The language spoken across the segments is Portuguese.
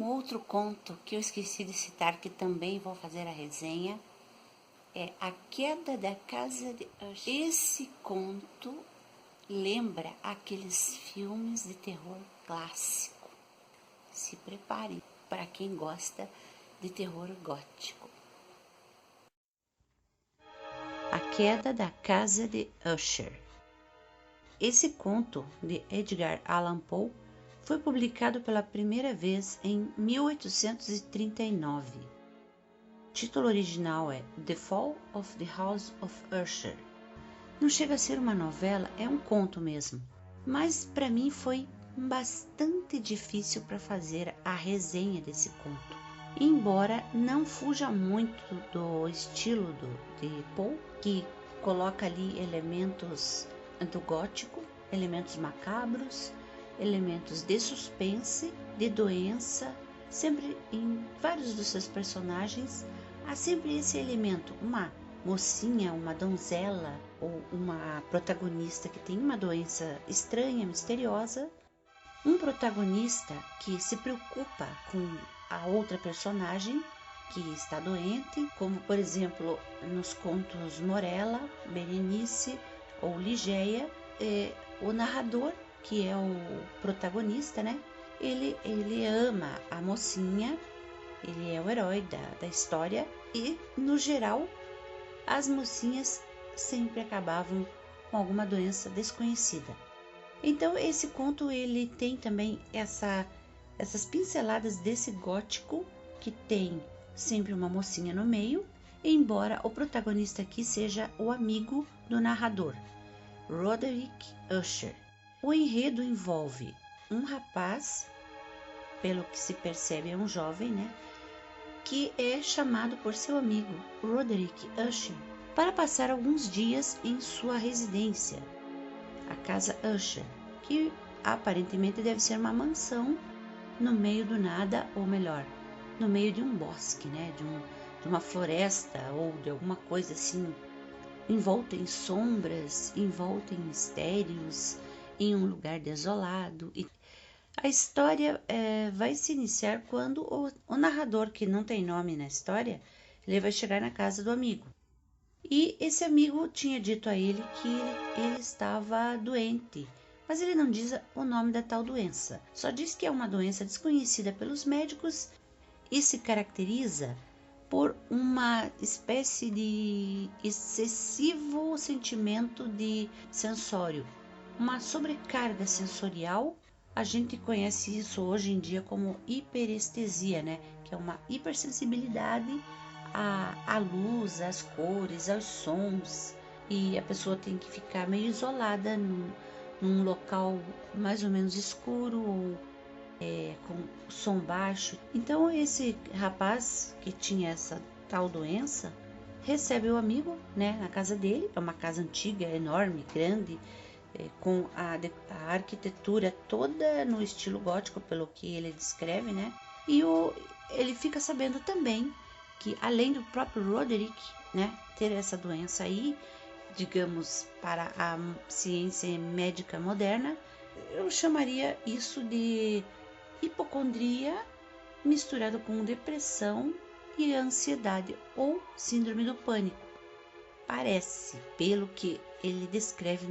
outro conto que eu esqueci de citar, que também vou fazer a resenha, é A Queda da Casa de Usher. Esse conto lembra aqueles filmes de terror clássico. Se preparem para quem gosta de terror gótico. A Queda da Casa de Usher. Esse conto, de Edgar Allan Poe, foi publicado pela primeira vez em 1839. O título original é The Fall of the House of Usher. Não chega a ser uma novela, é um conto mesmo, mas para mim foi bastante difícil para fazer a resenha desse conto. Embora não fuja muito do estilo de Poe, que coloca ali elementos do gótico, elementos macabros, elementos de suspense, de doença, sempre em vários dos seus personagens há sempre esse elemento, uma mocinha, uma donzela ou uma protagonista que tem uma doença estranha, misteriosa, um protagonista que se preocupa com a outra personagem que está doente, como por exemplo nos contos Morella, Berenice ou Ligeia, o narrador, que é o protagonista, né? Ele ama a mocinha, ele é o herói da história e, no geral, as mocinhas sempre acabavam com alguma doença desconhecida. Então, esse conto ele tem também essas pinceladas desse gótico, que tem sempre uma mocinha no meio, embora o protagonista aqui seja o amigo do narrador, Roderick Usher. O enredo envolve um rapaz, pelo que se percebe é um jovem, né, que é chamado por seu amigo Roderick Usher para passar alguns dias em sua residência, a Casa Usher, que aparentemente deve ser uma mansão no meio do nada, ou melhor, no meio de um bosque, né, de uma floresta ou de alguma coisa assim, envolta em sombras, envolta em mistérios, em um lugar desolado. E a história vai se iniciar quando o narrador, que não tem nome na história, ele vai chegar na casa do amigo. E esse amigo tinha dito a ele que ele estava doente, mas ele não diz o nome da tal doença. Só diz que é uma doença desconhecida pelos médicos e se caracteriza por uma espécie de excessivo sentimento de sensório, uma sobrecarga sensorial. A gente conhece isso hoje em dia como hiperestesia, né? Que é uma hipersensibilidade à luz, às cores, aos sons, e a pessoa tem que ficar meio isolada num local mais ou menos escuro ou com som baixo. Então esse rapaz que tinha essa tal doença recebe o amigo, né, na casa dele. É uma casa antiga, enorme, grande, com a arquitetura toda no estilo gótico, pelo que ele descreve, né? E ele fica sabendo também que, além do próprio Roderick, né, ter essa doença aí, digamos, para a ciência médica moderna, eu chamaria isso de hipocondria misturado com depressão e ansiedade ou síndrome do pânico. Parece, pelo que ele descreve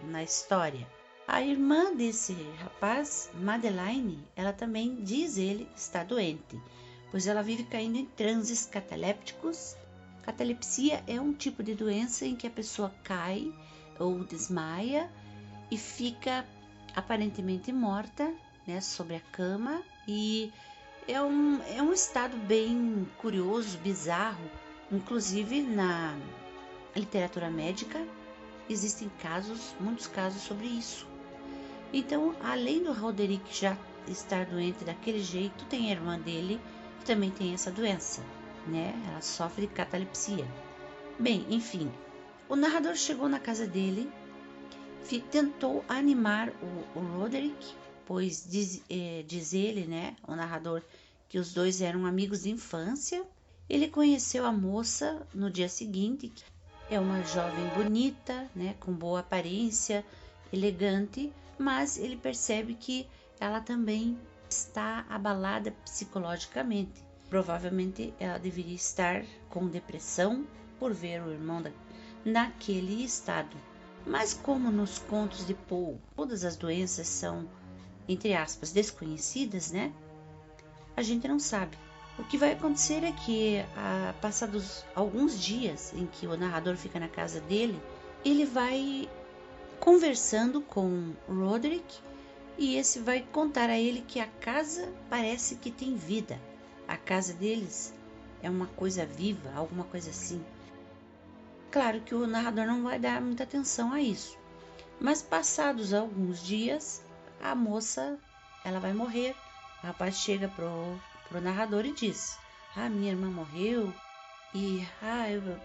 na história. A irmã desse rapaz, Madeline, ela também diz ele está doente, pois ela vive caindo em transes catalépticos. Catalepsia é um tipo de doença em que a pessoa cai ou desmaia e fica aparentemente morta, né, sobre a cama, e é um estado bem curioso, bizarro. Inclusive na literatura médica existem muitos casos sobre isso. Então, além do Roderick já estar doente daquele jeito, tem a irmã dele que também tem essa doença, né? Ela sofre de catalepsia. Bem, enfim, o narrador chegou na casa dele, tentou animar o Roderick, pois diz ele, né, o narrador, que os dois eram amigos de infância. Ele conheceu a moça no dia seguinte. É uma jovem bonita, né, com boa aparência, elegante, mas ele percebe que ela também está abalada psicologicamente. Provavelmente ela deveria estar com depressão por ver o irmão naquele estado. Mas como nos contos de Poe todas as doenças são, entre aspas, desconhecidas, né? A gente não sabe. O que vai acontecer é que, passados alguns dias em que o narrador fica na casa dele, ele vai conversando com Roderick e esse vai contar a ele que a casa parece que tem vida. A casa deles é uma coisa viva, alguma coisa assim. Claro que o narrador não vai dar muita atenção a isso, mas passados alguns dias, a moça ela vai morrer. O rapaz chega pro narrador e diz: minha irmã morreu e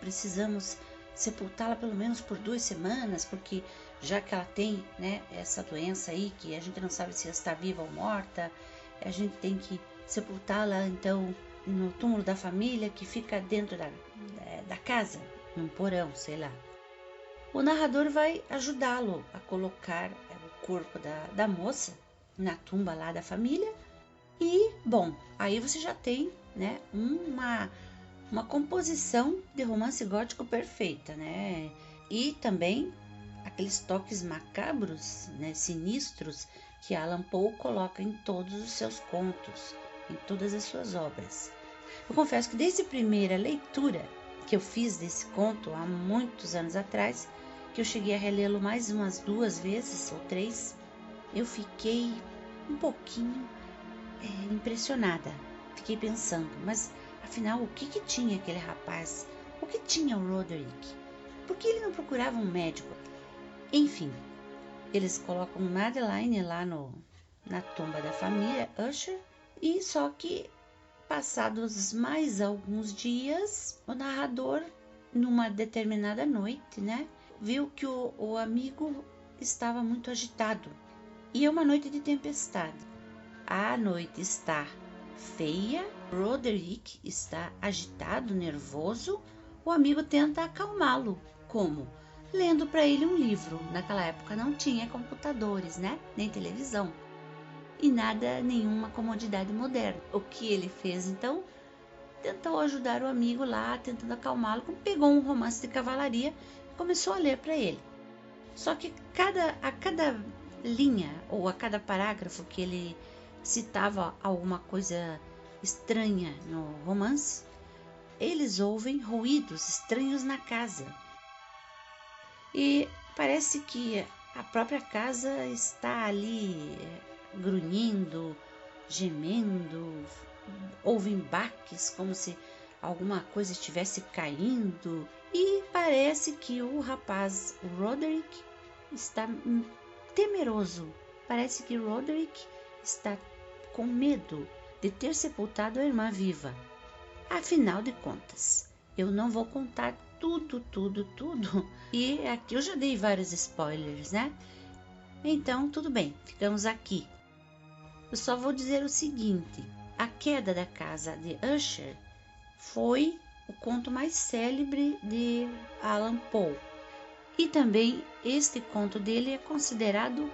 precisamos sepultá-la pelo menos por 2 semanas, porque já que ela tem, né, essa doença aí que a gente não sabe se ela está viva ou morta, a gente tem que sepultá-la então no túmulo da família que fica dentro da casa, num porão, sei lá. O narrador vai ajudá-lo a colocar o corpo da moça na tumba lá da família. E, bom, aí você já tem, né, uma composição de romance gótico perfeita, né? E também aqueles toques macabros, né, sinistros, que Allan Poe coloca em todos os seus contos, em todas as suas obras. Eu confesso que desde a primeira leitura que eu fiz desse conto, há muitos anos atrás, que eu cheguei a relê-lo mais umas 2 vezes ou 3, eu fiquei um pouquinho impressionada. Fiquei pensando, mas afinal, o que tinha aquele rapaz? O que tinha o Roderick? Por que ele não procurava um médico? Enfim, eles colocam Madeline lá na tumba da família Usher, e só que passados mais alguns dias, o narrador, numa determinada noite, né, viu que o amigo estava muito agitado. E é uma noite de tempestade. A noite está feia, Roderick está agitado, nervoso. O amigo tenta acalmá-lo. Como? Lendo para ele um livro. Naquela época não tinha computadores, né? Nem televisão. E nada, nenhuma comodidade moderna. O que ele fez então? Tentou ajudar o amigo lá, tentando acalmá-lo. Pegou um romance de cavalaria e começou a ler para ele. Só que a cada linha ou a cada parágrafo que ele citava alguma coisa estranha no romance, eles ouvem ruídos estranhos na casa. E parece que a própria casa está ali grunhindo, gemendo, ouvem baques como se alguma coisa estivesse caindo. E parece que o rapaz, o Roderick, está temeroso. Parece que Roderick está com medo de ter sepultado a irmã viva. Afinal de contas, eu não vou contar tudo. E aqui eu já dei vários spoilers, né? Então, tudo bem, ficamos aqui. Eu só vou dizer o seguinte: A Queda da Casa de Usher foi o conto mais célebre de Allan Poe. E também este conto dele é considerado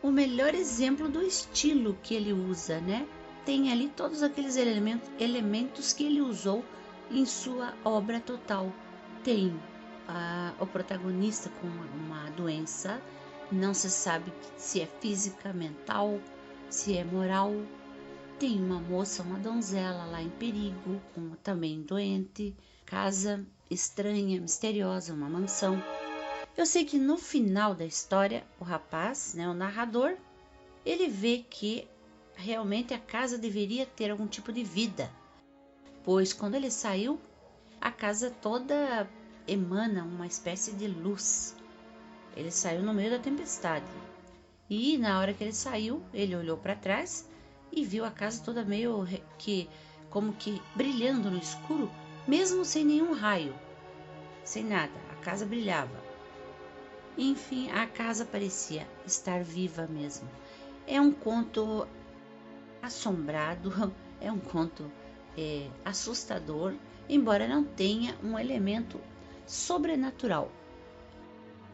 o melhor exemplo do estilo que ele usa, né? Tem ali todos aqueles elementos que ele usou em sua obra total. Tem o protagonista com uma doença, não se sabe se é física, mental, se é moral. Tem uma moça, uma donzela lá em perigo, também doente, casa estranha, misteriosa, uma mansão. Eu sei que no final da história, o rapaz, né, o narrador, ele vê que realmente a casa deveria ter algum tipo de vida, pois quando ele saiu, a casa toda emana uma espécie de luz. Ele saiu no meio da tempestade e na hora que ele saiu, ele olhou para trás e viu a casa toda meio que como que brilhando no escuro, mesmo sem nenhum raio, sem nada, a casa brilhava. Enfim, a casa parecia estar viva mesmo. É um conto assombrado, é um conto assustador, embora não tenha um elemento sobrenatural.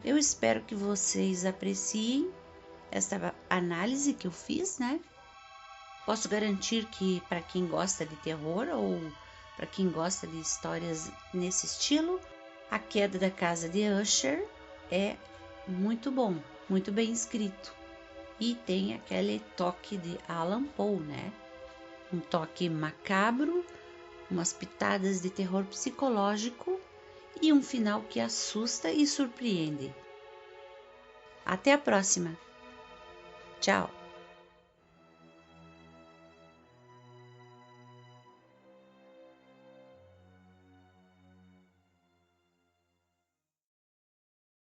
Eu espero que vocês apreciem esta análise que eu fiz, né? Posso garantir que para quem gosta de terror ou para quem gosta de histórias nesse estilo, A Queda da Casa de Usher é muito bom, muito bem escrito. E tem aquele toque de Allan Poe, né? Um toque macabro, umas pitadas de terror psicológico e um final que assusta e surpreende. Até a próxima. Tchau!